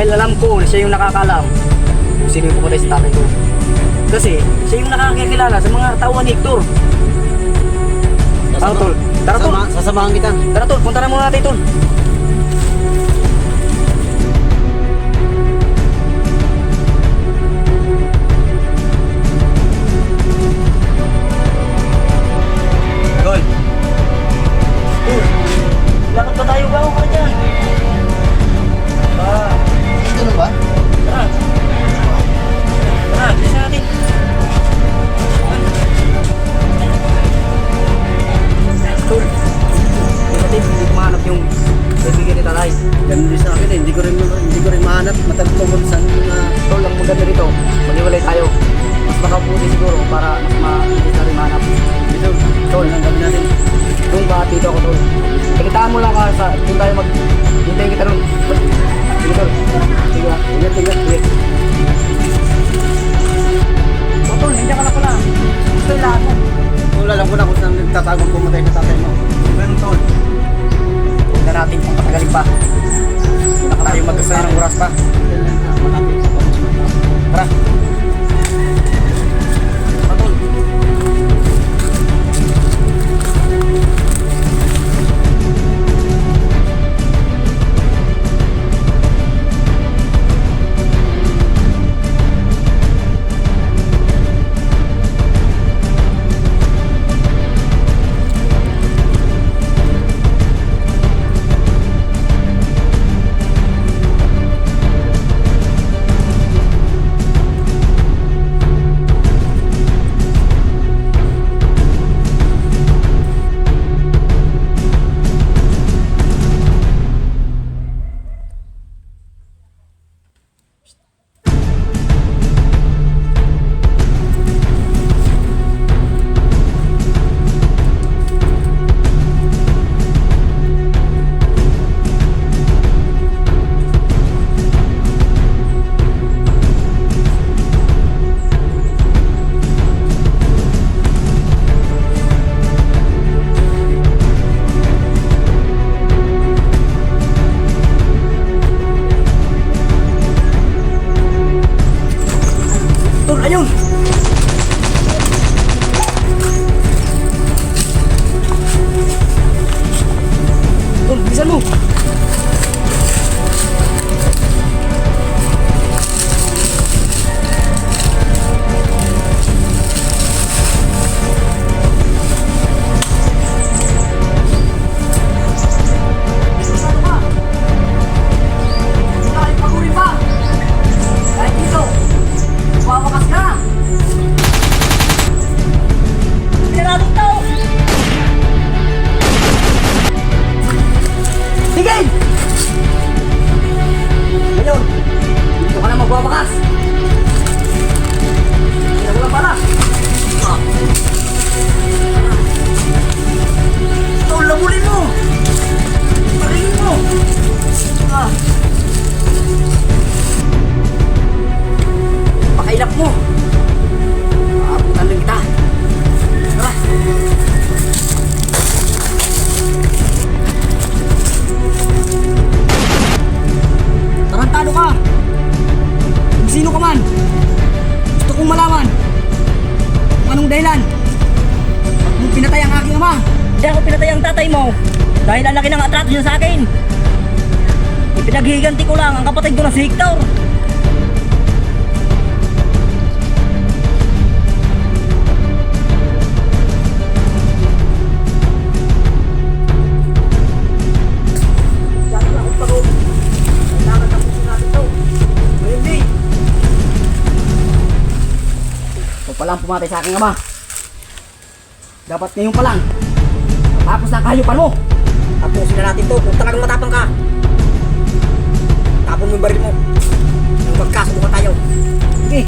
Dahil alam ko na siya yung nakakalam kung sino yung pumatay sa tatay ko. Kasi siya yung nakakakilala sa mga tauhan ni Hector. Ano tol? Tara tol. Sasamahan kita. Tara tol, punta na muna natin tol. Tol. Lakad ba tayo ba ako ka dyan? Ito na ba? Tara. Tara, bisa natin. Tol, kapatid, hindi ko mahanap yung kaibigan ni Tatay. Ganun din sa akin eh. Hindi ko rin mahanap. Matagal ko kung saan yung Tol, ang maganda rito, maghiwalay tayo. Mas makabuti siguro para mas mabilis na rin mahanap. dito. Tol, Ang gabi natin. doon ba dito ako tol? Pagkitaan mo lang ka sa doon tayo hintayin kita doon. Sige tol. Sige lang. Ingat. Sige. O tol, nandiyan ka na pala. Gusto yung lahat mo. Tol, alam ko na kung saan nagtatagong pumatay sa tatay mo. Ganun tol. Huwag na natin kung patagalin pa. Huwag na tayo magkasaya ng oras pa. Malapit sa pagkakas. Tara. Tara tol. Tol, ayun! Tol, bilisan mo! Bilisan mo! Kahit pag-uri pa! Kahit dito! Wawakas ka! Pinaradong tao! Tigil! Ngayon, dito ka na magwawakas! Hindi na pala! Ito, labulin mo! Paringin mo! Pakailap mo! Maabutan din kita! Tara! Tarantado ka! Kung sino ka man! Gusto kong malaman kung anong dahilan ba't mo pinatay ang aking ama! Hindi ako pinatay ang tatay mo dahil ang laki ng atrato niya sa akin. Ipinaghihiganti ko lang ang kapatid ko na si Hector. Dahil akong pagod. Kailangan tapusin natin ito. Ngayon, Lee! Ito palang pumatay sa aking ama. Dapat ngayon pa lang. Tapos na ang kahayupan mo. Tapusin na natin to kung talagang matapang ka. Tapon mo yung baril mo. Nang magkasubukan tayo. Sige.